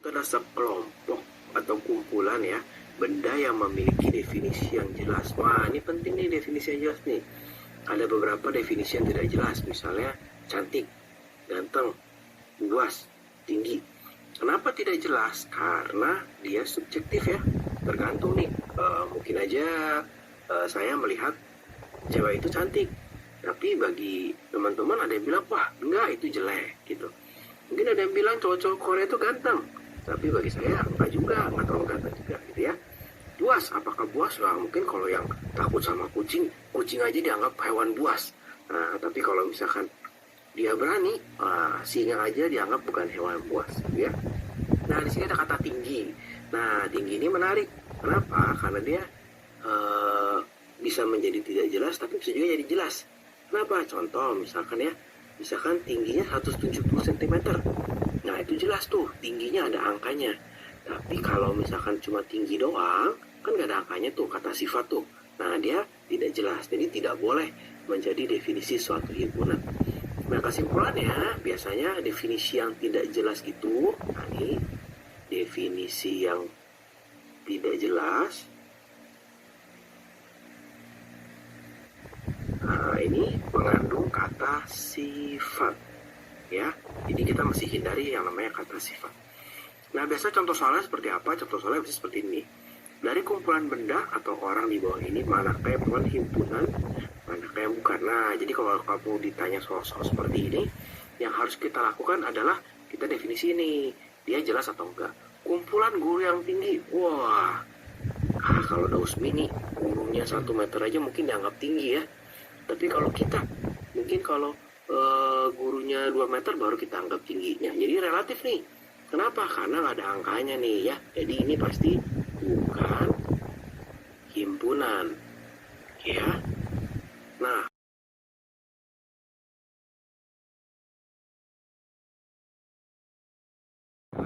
adalah sekelompok atau kumpulan ya, benda yang memiliki definisi yang jelas. Wah, ini penting nih definisi yang jelas nih. Ada beberapa definisi yang tidak jelas, misalnya cantik, ganteng, luas, tinggi. Kenapa tidak jelas? Karena dia subjektif ya, tergantung nih. Mungkin aja saya melihat cewek itu cantik, tapi bagi teman-teman ada yang bilang, wah enggak itu jelek gitu. Mungkin ada yang bilang cowok-cowok Korea itu ganteng, tapi bagi saya enggak juga, enggak terlalu ganteng juga gitu ya. Buas, apakah buas? Nah, mungkin kalau yang takut sama kucing, kucing aja dianggap hewan buas. Nah, tapi kalau misalkan dia berani, singa aja dianggap bukan hewan buas gitu ya. Nah, di sini ada kata tinggi. Nah, tinggi ini menarik. Kenapa? Karena dia bisa menjadi tidak jelas, tapi bisa juga jadi jelas. Kenapa? Contoh, misalkan tingginya 170 cm. Nah, itu jelas tuh, tingginya ada angkanya. Tapi kalau misalkan cuma tinggi doang, kan nggak ada angkanya tuh, kata sifat tuh. Nah, dia tidak jelas, jadi tidak boleh menjadi definisi suatu himpunan. Nah, kesimpulannya, biasanya definisi yang tidak jelas itu, nah ini definisi yang tidak jelas. Nah, ini mengandung kata sifat, ya. Jadi kita mesti hindari yang namanya kata sifat. Nah, biasa contoh soalnya seperti apa? Contoh soalnya bisa seperti ini. Dari kumpulan benda atau orang di bawah ini, manakah yang bukan himpunan, manakah yang bukan. Nah, jadi kalau kamu ditanya soal-soal seperti ini, yang harus kita lakukan adalah kita definisi ini, dia jelas atau enggak. Kumpulan guru yang tinggi, wah, kalau Daus Mini, gurunya 1 meter aja mungkin dianggap tinggi ya. Tapi kalau kita, mungkin kalau gurunya 2 meter baru kita anggap tingginya. Jadi relatif nih. Kenapa? Karena nggak ada angkanya nih ya. Jadi ini pasti bukan himpunan. Ya. Nah,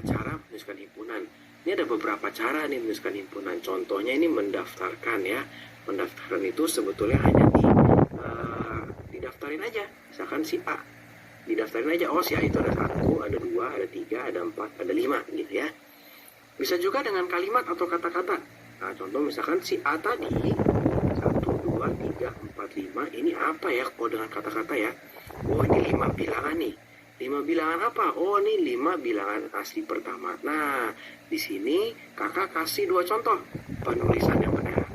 cara menuliskan himpunan. Ini ada beberapa cara nih menuliskan himpunan. Contohnya ini mendaftarkan ya. Mendaftarkan itu sebetulnya hanya didaftarin aja. Misalkan si A. Didaftarin aja, oh si A itu ada 1, ada 2, ada 3, ada 4, ada 5 gitu ya. Bisa juga dengan kalimat atau kata-kata. Nah, contoh misalkan si A tadi 1, 2, 3, 4, 5, ini apa ya kalau dengan kata-kata ya? Oh, ini 5 bilangan nih. 5 bilangan apa? Oh, ini 5 bilangan asli pertama. Nah, di sini kakak kasih 2 contoh penulisan yang benar.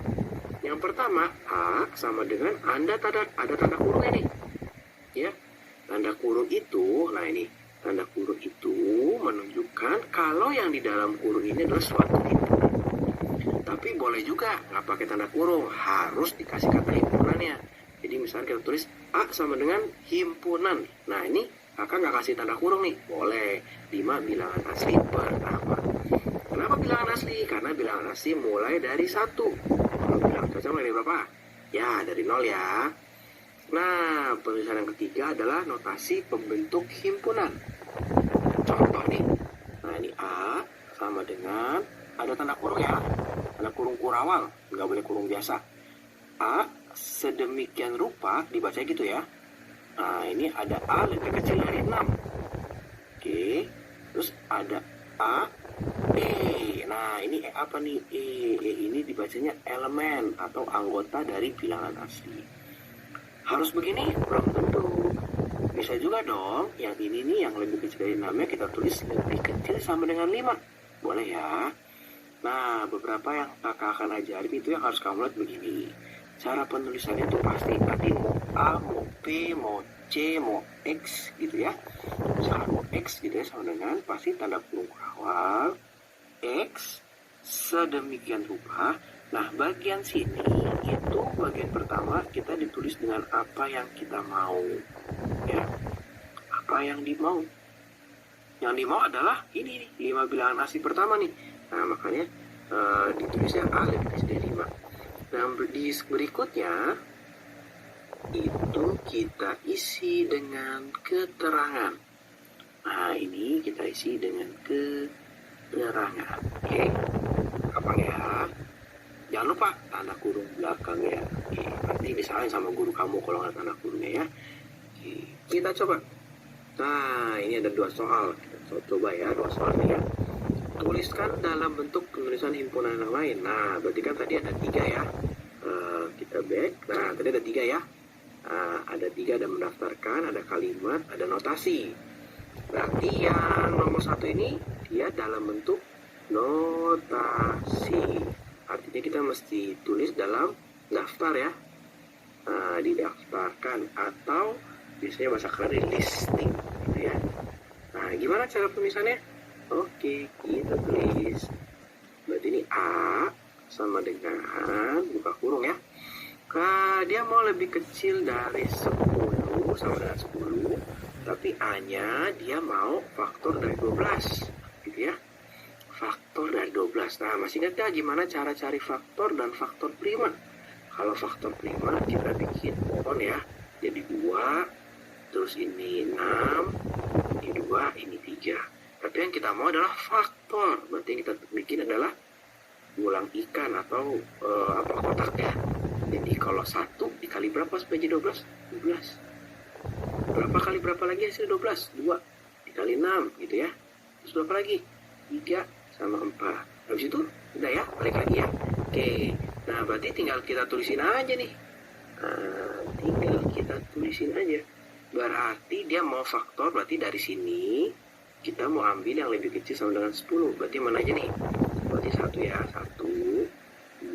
Yang pertama, A sama dengan ada tanda kurungnya nih. Ya. Tanda kurung itu, nah ini, tanda kurung itu menunjukkan kalau yang di dalam kurung ini adalah suatu himpunan. Tapi boleh juga nggak pakai tanda kurung, harus dikasih kata himpunannya. Jadi misalnya kita tulis A sama dengan himpunan. Nah ini kakak nggak kasih tanda kurung nih, boleh 5 bilangan asli pertama. Kenapa bilangan asli? Karena bilangan asli mulai dari 1. Kalau bilangan cocok mulai dari berapa? Ya dari 0 ya. Nah, penulisan yang ketiga adalah notasi pembentuk himpunan. Contoh nih, nah ini A sama dengan, ada tanda kurung ya, tanda kurung kurawal, nggak boleh kurung biasa. A sedemikian rupa, dibaca gitu ya. Nah, ini ada A lebih kecil dari 6. Oke, terus ada A, E. Nah, ini apa nih? E ini dibacanya elemen atau anggota dari bilangan asli. Harus begini? Belum tentu. Bisa juga dong, yang ini nih yang lebih kecil dari 6 kita tulis lebih kecil sama dengan 5. Boleh ya? Nah, beberapa yang kakak akan ajarin itu yang harus kamu lihat begini. Cara penulisannya itu pasti nanti mau A, mau P, mau C, mau X gitu ya. Misalkan mau X gitu ya sama dengan pasti tanda kurung awal X sedemikian rupa. Nah, bagian sini itu bagian pertama kita ditulis dengan apa yang kita mau. Ya. Apa yang dimau. Yang dimau adalah ini nih, 5 bilangan asli pertama nih. Nah, makanya ditulisnya A lebih kecil dari 5. Nah, di berikutnya itu kita isi dengan keterangan. Nah, ini kita isi dengan keterangan. Oke. Apa ya? Jangan lupa tanda kurung belakang ya. Oke, nanti disalahin sama guru kamu kalau nggak tanda kurungnya ya. Oke, kita coba. Nah, ini ada 2 soal. Kita coba ya 2 soal nih ya. tuliskan dalam bentuk penulisan himpunan yang lain. Nah, berarti kan tadi ada 3 ya. Kita back. Nah, tadi ada 3 ya. Ada 3, ada mendaftarkan, ada kalimat, ada notasi. Berarti yang nomor 1 ini dia dalam bentuk notasi. Artinya kita mesti tulis dalam daftar ya. Didaftarkan atau biasanya bahasa keren listing gitu ya. Nah, gimana cara penulisannya? Oke, kita tulis. Berarti ini A sama dengan buka kurung ya. Dia mau lebih kecil dari 10 sama dengan 10, tapi A-nya dia mau faktor dari 12 gitu ya. Faktor dari 12. Nah, masih ingat gak gimana cara cari faktor dan faktor prima? Kalau faktor prima kita bikin pohon ya. Jadi 2, terus ini 6, ini 2, ini 3. Tapi yang kita mau adalah faktor. Berarti yang kita bikin adalah ulang ikan atau kotak ya. Jadi kalau 1 dikali berapa supaya jadi 12? 12. Berapa kali berapa lagi hasil 12? 2 dikali 6 gitu ya. Terus berapa lagi? 3 sama 4. Habis itu udah ya, balik lagi ya. Oke. Nah, berarti tinggal kita tulisin aja nih. Berarti dia mau faktor, berarti dari sini kita mau ambil yang lebih kecil sama dengan 10. Berarti mana aja nih? Berarti 1 ya. 1,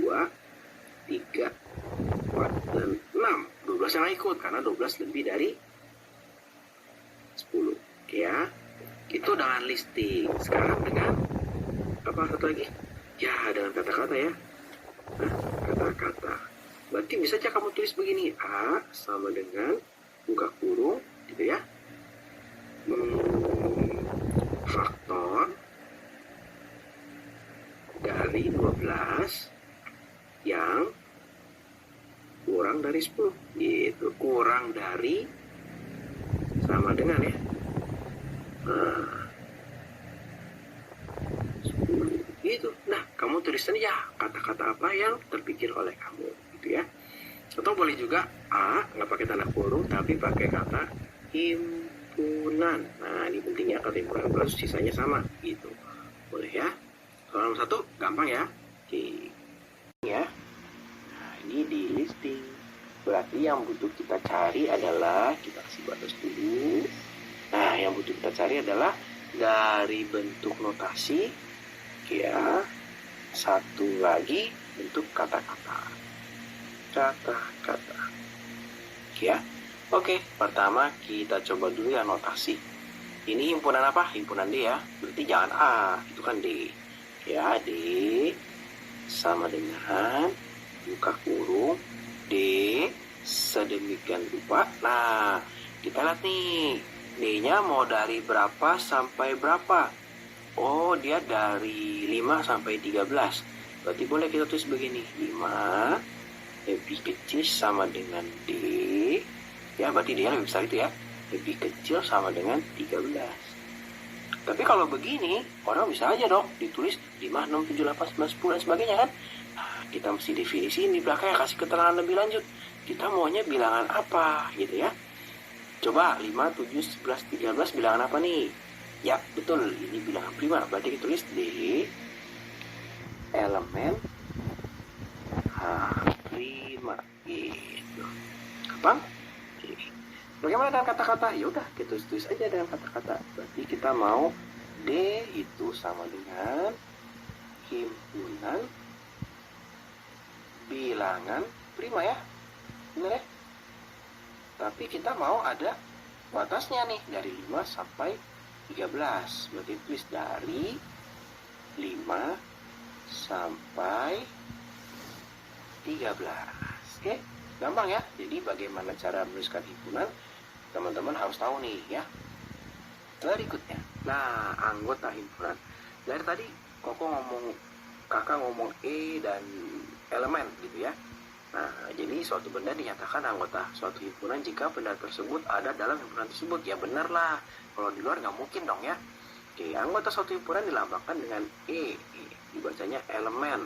2, 3, 4, dan 6. 12 yang ikut, karena 12 lebih dari 10. Oke ya. Itu dengan listing. Sekarang dengan apa satu lagi? Ya, dengan kata-kata ya. Nah, kata-kata. Berarti bisa aja kamu tulis begini. A sama dengan buka kurung gitu ya. Faktor dari 12 yang kurang dari 10 gitu. Kurang dari sama dengan ya 10 gitu. Nah, kamu tuliskan ya kata-kata apa yang terpikir oleh kamu gitu ya. Atau boleh juga A nggak pakai tanda kurung tapi pakai kata himpunan. Nah, ini pentingnya kata himpunan plus sisanya sama gitu. Boleh ya. Soal nomor 1 gampang ya. Oke. Ya. Nah, ini di listing. Berarti yang butuh kita cari adalah, kita kasih batas dulu. Nah, yang butuh kita cari adalah dari bentuk notasi ya. Satu lagi bentuk kata-kata. Kata-kata. Ya. Oke, pertama kita coba dulu ya notasi. Ini himpunan apa? Himpunan D ya. Berarti jangan A, itu kan D. Ya, D sama dengan buka kurung D sedemikian rupa. Nah, kita lihat nih, D-nya mau dari berapa sampai berapa? Oh, dia dari 5 sampai 13. Berarti boleh kita tulis begini, 5 lebih kecil sama dengan D. Ya, berarti dia lebih besar itu ya. Lebih kecil sama dengan 13. Tapi kalau begini, orang bisa aja dong ditulis 5, 6, 7, 8, 9, 10 dan sebagainya kan. Nah, kita mesti definisi di belakangnya, kasih keterangan lebih lanjut. Kita maunya bilangan apa gitu ya. Coba 5, 7, 11, 13 bilangan apa nih? Ya, betul, ini bilangan prima. Berarti kita tulis D elemen H5 gitu. Gampang? Bagaimana dengan kata-kata? Ya udah, kita tulis aja dengan kata-kata. Berarti kita mau D itu sama dengan himpunan bilangan prima ya. Benar ya? Tapi kita mau ada batasnya nih dari 5 sampai 13. Berarti tulis dari 5 sampai 13. Oke, gampang ya. Jadi bagaimana cara menuliskan himpunan? Teman-teman harus tahu nih ya. Berikutnya, nah anggota himpunan. Dari tadi kakak ngomong E dan elemen gitu ya. Nah, jadi suatu benda dinyatakan anggota suatu himpunan jika benda tersebut ada dalam himpunan tersebut. Ya benar lah, kalau di luar nggak mungkin dong ya. Oke, anggota suatu himpunan dilambangkan dengan E. Dibacanya elemen.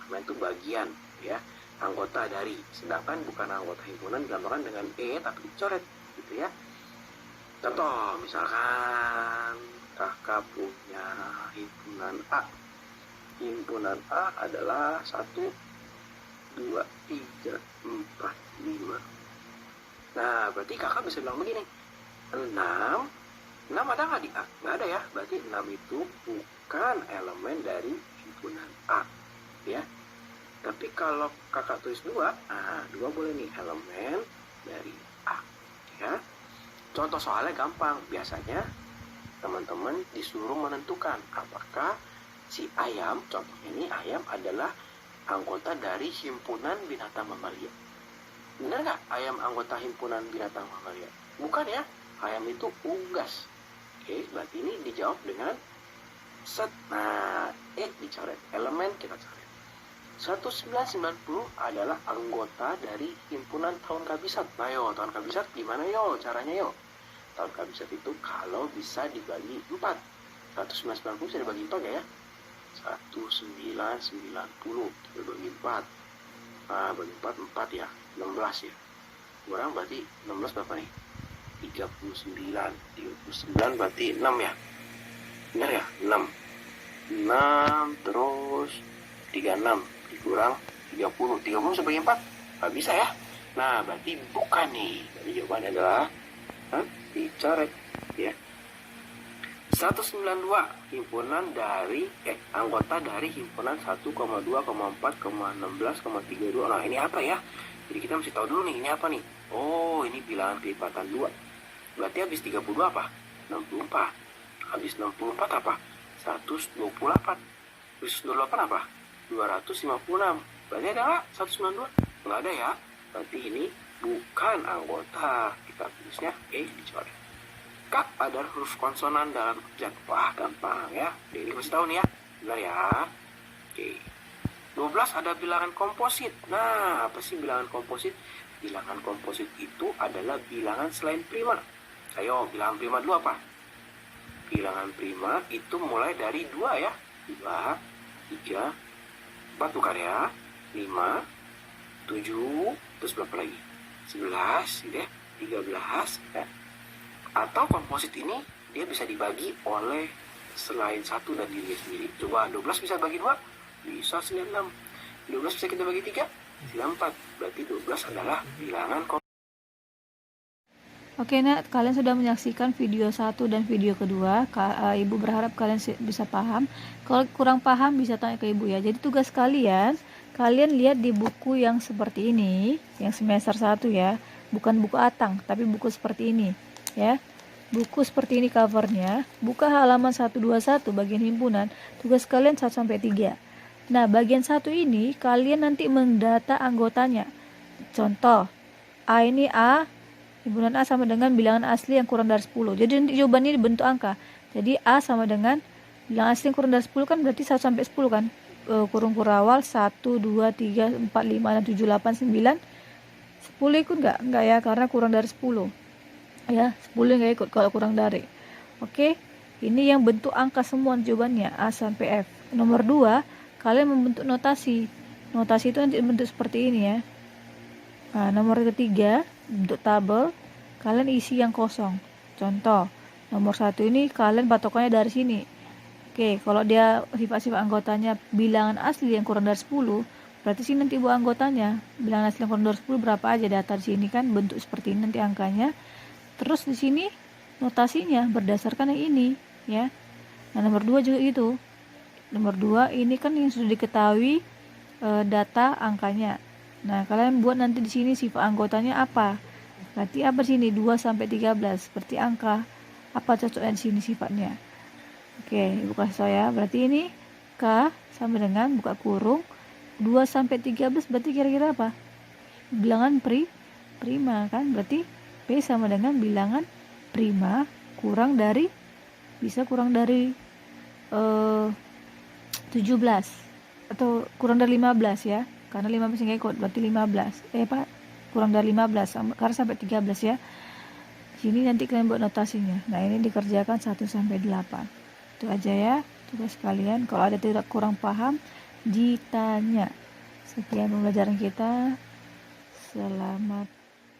Elemen itu bagian ya. Anggota dari. Sedangkan bukan anggota himpunan dilambangkan dengan E tapi dicoret gitu ya. Contoh misalkan kakak punya himpunan A. Himpunan A adalah 1, 2, 3, 4, 5. Nah, berarti kakak bisa bilang begini, 6 ada nggak di A? Nggak ada ya, berarti 6 itu bukan elemen dari himpunan A, ya. Tapi kalau kakak tulis 2, 2 boleh nih elemen dari A, ya. Contoh soalnya gampang, biasanya teman-teman disuruh menentukan apakah si ayam, contohnya ini ayam adalah anggota dari himpunan binatang mamalia. Benar nggak ayam anggota himpunan binatang mamalia? Bukan ya, ayam itu unggas. Oke, berarti ini dijawab dengan set. Nah, dicoret, elemen kita coret. 1990 adalah anggota dari himpunan tahun kabisat. Nah yo, tahun kabisat gimana yo caranya yo? Tahun kabisat itu kalau bisa dibagi 4. 1990 bisa dibagi 4 ya? 1990 dibagi 4. Nah, bagi 4 ya, 16 ya. Kurang berarti 16 berapa nih? 39 berarti 6 ya? Benar ya? 6 terus 36 dikurang 30 sebagai 4 nggak bisa ya. Nah, berarti bukan nih. Jadi jawabannya adalah dicoret ya. 192 himpunan dari anggota dari himpunan 1,2,4,16,32. Nah, ini apa ya? Jadi kita mesti tahu dulu nih, ini apa nih? Oh, ini bilangan kelipatan 2. Berarti habis 32 apa? 64. Habis 64 apa? 128. Habis 28 apa? 256. Berarti ada nggak 192? Nggak ada ya. Berarti ini bukan anggota. Kita tulisnya dicoret. K adalah huruf konsonan dalam abjad. Wah, gampang ya. Ini kasih tahu nih ya. Benar ya. Oke. 12 ada bilangan komposit. Nah, apa sih bilangan komposit? Bilangan komposit itu adalah bilangan selain prima. Ayo, bilangan prima dulu apa? Bilangan prima itu mulai dari 2 ya. 2, 3, 4 bukan ya. 5, 7, terus berapa lagi? 11, ya. 13, ya. Atau komposit ini dia bisa dibagi oleh selain 1 dan dirinya sendiri. Coba 12 bisa bagi 2? Bisa selain 6. 12 bisa kita bagi 3? Selain 4. Berarti 12 adalah bilangan komposit. Oke, nah kalian sudah menyaksikan video 1 dan video kedua. Ibu berharap kalian bisa paham. Kalau kurang paham bisa tanya ke ibu ya. Jadi tugas kalian lihat di buku yang seperti ini, yang semester 1 ya. Bukan buku Atang, tapi buku seperti ini ya. Buku seperti ini covernya. Buka halaman 121 bagian himpunan. Tugas kalian 1 sampai 3. Nah, bagian 1 ini kalian nanti mendata anggotanya. Contoh, A ini A, himpunan A sama dengan bilangan asli yang kurang dari 10. Jadi nanti jawabannya dibentuk angka. Jadi A sama dengan bilangan asli yang kurang dari 10 kan berarti 1 sampai 10 kan. Kurung awal 1, 2, 3, 4, 5, 6, 7, 8, 9. 10 ikut enggak? Enggak ya, karena kurang dari 10. Ya, 10 enggak ikut kalau kurang dari. Oke. Ini yang bentuk angka semua jawabannya A sampai F. Nomor 2, kalian membentuk notasi. Notasi itu nanti bentuk seperti ini ya. Nah, nomor ketiga, bentuk tabel, kalian isi yang kosong. Contoh, nomor 1 ini kalian patokannya dari sini. Oke, kalau dia sifat-sifat anggotanya bilangan asli yang kurang dari 10, berarti sini nanti buat anggotanya. Bilangan asli yang kurang dari 10 berapa aja data di sini kan, bentuk seperti ini nanti angkanya. Terus di sini notasinya berdasarkan yang ini, ya. Nah, nomor 2 juga gitu. Nomor 2 ini kan yang sudah diketahui data angkanya. Nah, kalian buat nanti di sini sifat anggotanya apa? Berarti apa sini 2 sampai 13, berarti angka apa cocoknya di sini sifatnya. Oke, Ibu kasih tahu ya. Berarti ini K sama dengan buka kurung 2 sampai 13 berarti kira-kira apa? Bilangan prima kan? Berarti P sama dengan bilangan prima kurang dari 17 atau kurang dari 15 ya, karena 15 nggak ikut berarti 15 kurang dari 15 karena sampai 13 ya. Sini nanti kalian buat notasinya. Nah, ini dikerjakan 1 sampai 8. Itu aja ya tugas kalian. Kalau ada tidak kurang paham ditanya. Sekian pembelajaran kita. Selamat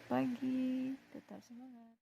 pagi, tetap semangat.